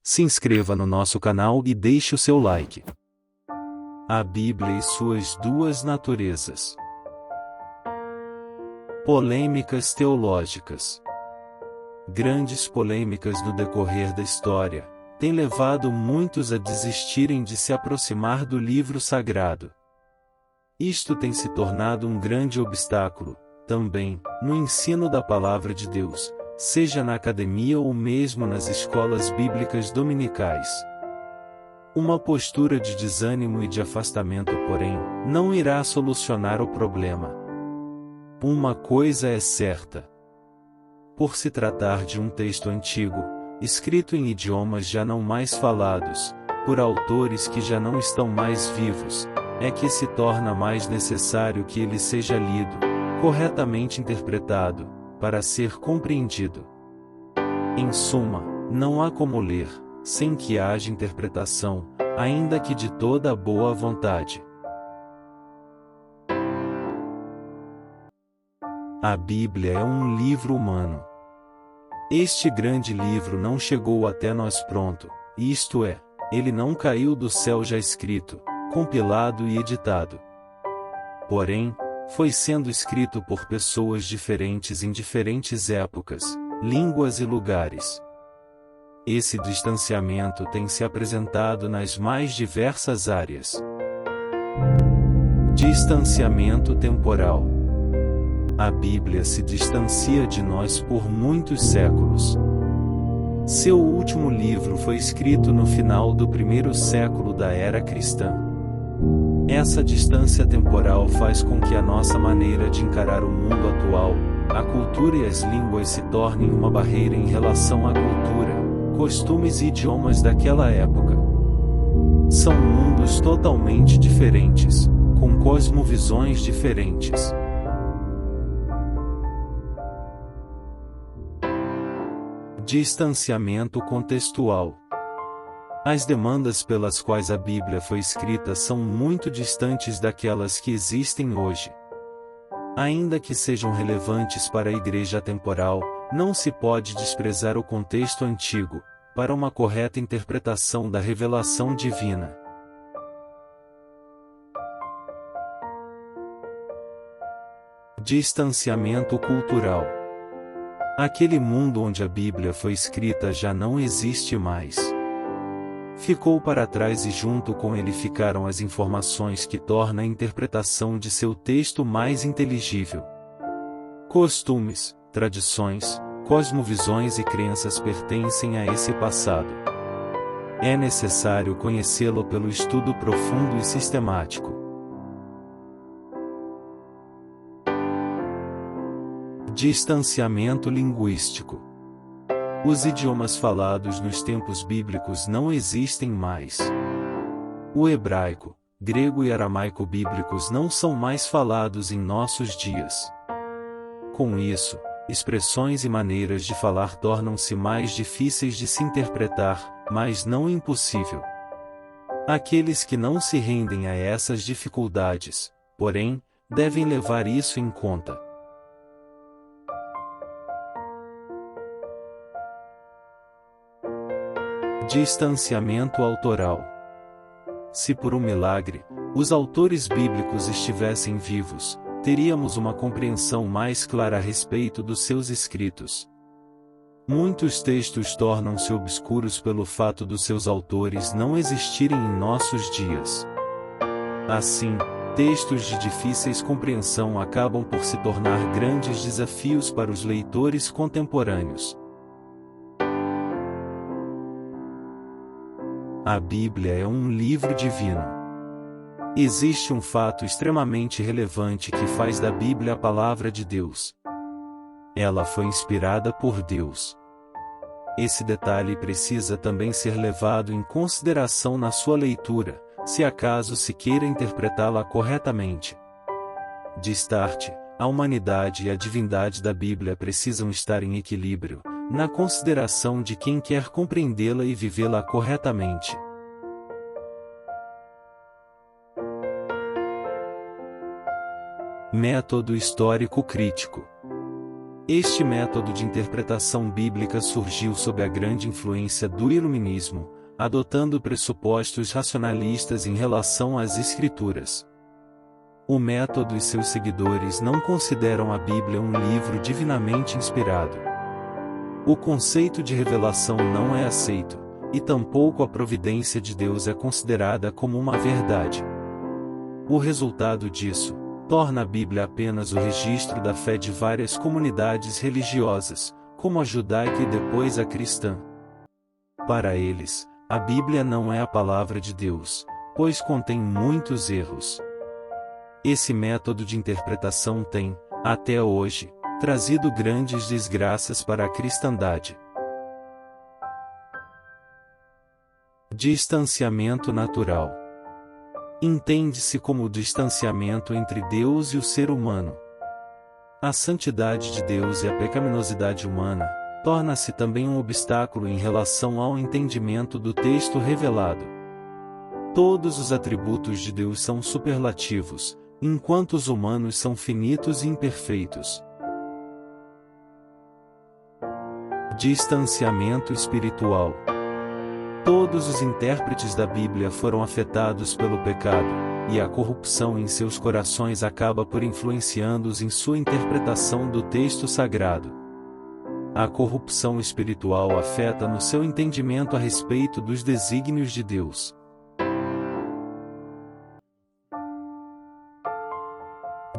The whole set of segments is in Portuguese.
Se inscreva no nosso canal e deixe o seu like. A Bíblia e suas duas naturezas. Polêmicas teológicas. Grandes polêmicas no decorrer da história têm levado muitos a desistirem de se aproximar do livro sagrado. Isto tem se tornado um grande obstáculo, também, no ensino da palavra de Deus, seja na academia ou mesmo nas escolas bíblicas dominicais. Uma postura de desânimo e de afastamento, porém, não irá solucionar o problema. Uma coisa é certa. Por se tratar de um texto antigo, escrito em idiomas já não mais falados, por autores que já não estão mais vivos, é que se torna mais necessário que ele seja lido, corretamente interpretado, para ser compreendido. Em suma, não há como ler, sem que haja interpretação, ainda que de toda a boa vontade. A Bíblia é um livro humano. Este grande livro não chegou até nós pronto, isto é, ele não caiu do céu já escrito, compilado e editado. Porém, foi sendo escrito por pessoas diferentes em diferentes épocas, línguas e lugares. Esse distanciamento tem se apresentado nas mais diversas áreas. Distanciamento temporal. A Bíblia se distancia de nós por muitos séculos. Seu último livro foi escrito no final do primeiro século da era cristã. Essa distância temporal faz com que a nossa maneira de encarar o mundo atual, a cultura e as línguas se tornem uma barreira em relação à cultura, costumes e idiomas daquela época. São mundos totalmente diferentes, com cosmovisões diferentes. Distanciamento contextual. As demandas pelas quais a Bíblia foi escrita são muito distantes daquelas que existem hoje. Ainda que sejam relevantes para a igreja temporal, não se pode desprezar o contexto antigo, para uma correta interpretação da revelação divina. Distanciamento cultural. Aquele mundo onde a Bíblia foi escrita já não existe mais. Ficou para trás e junto com ele ficaram as informações que tornam a interpretação de seu texto mais inteligível. Costumes, tradições, cosmovisões e crenças pertencem a esse passado. É necessário conhecê-lo pelo estudo profundo e sistemático. Distanciamento linguístico. Os idiomas falados nos tempos bíblicos não existem mais. O hebraico, grego e aramaico bíblicos não são mais falados em nossos dias. Com isso, expressões e maneiras de falar tornam-se mais difíceis de se interpretar, mas não impossível. Aqueles que não se rendem a essas dificuldades, porém, devem levar isso em conta. Distanciamento autoral. Se por um milagre, os autores bíblicos estivessem vivos, teríamos uma compreensão mais clara a respeito dos seus escritos. Muitos textos tornam-se obscuros pelo fato dos seus autores não existirem em nossos dias. Assim, textos de difíceis compreensão acabam por se tornar grandes desafios para os leitores contemporâneos. A Bíblia é um livro divino. Existe um fato extremamente relevante que faz da Bíblia a palavra de Deus. Ela foi inspirada por Deus. Esse detalhe precisa também ser levado em consideração na sua leitura, se acaso se queira interpretá-la corretamente. De start, a humanidade e a divindade da Bíblia precisam estar em equilíbrio, na consideração de quem quer compreendê-la e vivê-la corretamente. Método histórico crítico. Este método de interpretação bíblica surgiu sob a grande influência do Iluminismo, adotando pressupostos racionalistas em relação às Escrituras. O método e seus seguidores não consideram a Bíblia um livro divinamente inspirado. O conceito de revelação não é aceito, e tampouco a providência de Deus é considerada como uma verdade. O resultado disso torna a Bíblia apenas o registro da fé de várias comunidades religiosas, como a judaica e depois a cristã. Para eles, a Bíblia não é a palavra de Deus, pois contém muitos erros. Esse método de interpretação tem, até hoje, trazido grandes desgraças para a cristandade. Distanciamento natural. Entende-se como o distanciamento entre Deus e o ser humano. A santidade de Deus e a pecaminosidade humana torna-se também um obstáculo em relação ao entendimento do texto revelado. Todos os atributos de Deus são superlativos, enquanto os humanos são finitos e imperfeitos. Distanciamento espiritual. Todos os intérpretes da Bíblia foram afetados pelo pecado, e a corrupção em seus corações acaba por influenciando-os em sua interpretação do texto sagrado. A corrupção espiritual afeta no seu entendimento a respeito dos desígnios de Deus.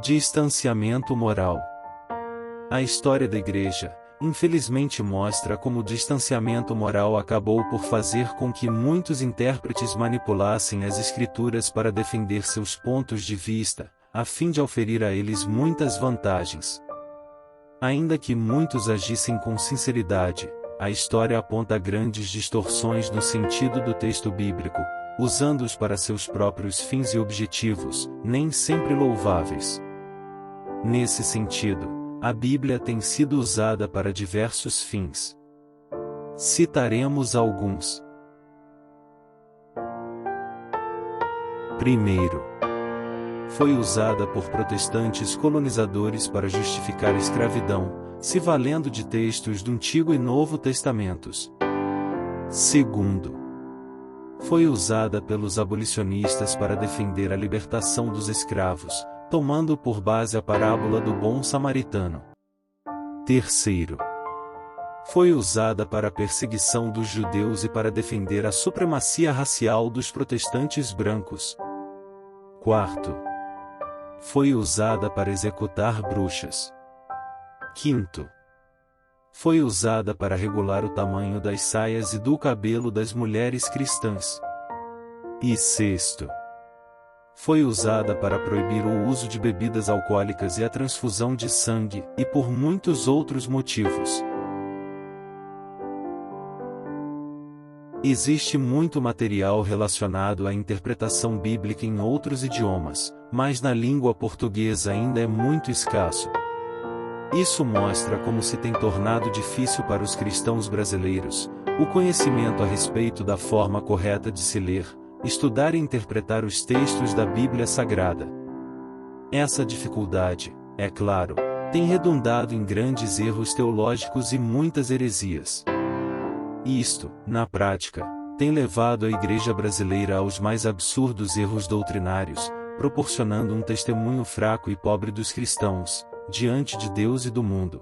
Distanciamento moral. A história da Igreja, infelizmente, mostra como o distanciamento moral acabou por fazer com que muitos intérpretes manipulassem as Escrituras para defender seus pontos de vista, a fim de oferir a eles muitas vantagens. Ainda que muitos agissem com sinceridade, a história aponta grandes distorções no sentido do texto bíblico, usando-os para seus próprios fins e objetivos, nem sempre louváveis. Nesse sentido, a Bíblia tem sido usada para diversos fins. Citaremos alguns. Primeiro, foi usada por protestantes colonizadores para justificar a escravidão, se valendo de textos do Antigo e Novo Testamentos. Segundo, foi usada pelos abolicionistas para defender a libertação dos escravos, tomando por base a parábola do bom samaritano. Terceiro, foi usada para a perseguição dos judeus e para defender a supremacia racial dos protestantes brancos. Quarto, foi usada para executar bruxas. Quinto, foi usada para regular o tamanho das saias e do cabelo das mulheres cristãs. E sexto, foi usada para proibir o uso de bebidas alcoólicas e a transfusão de sangue, e por muitos outros motivos. Existe muito material relacionado à interpretação bíblica em outros idiomas, mas na língua portuguesa ainda é muito escasso. Isso mostra como se tem tornado difícil para os cristãos brasileiros o conhecimento a respeito da forma correta de se ler, estudar e interpretar os textos da Bíblia Sagrada. Essa dificuldade, é claro, tem redundado em grandes erros teológicos e muitas heresias. Isto, na prática, tem levado a Igreja brasileira aos mais absurdos erros doutrinários, proporcionando um testemunho fraco e pobre dos cristãos, diante de Deus e do mundo.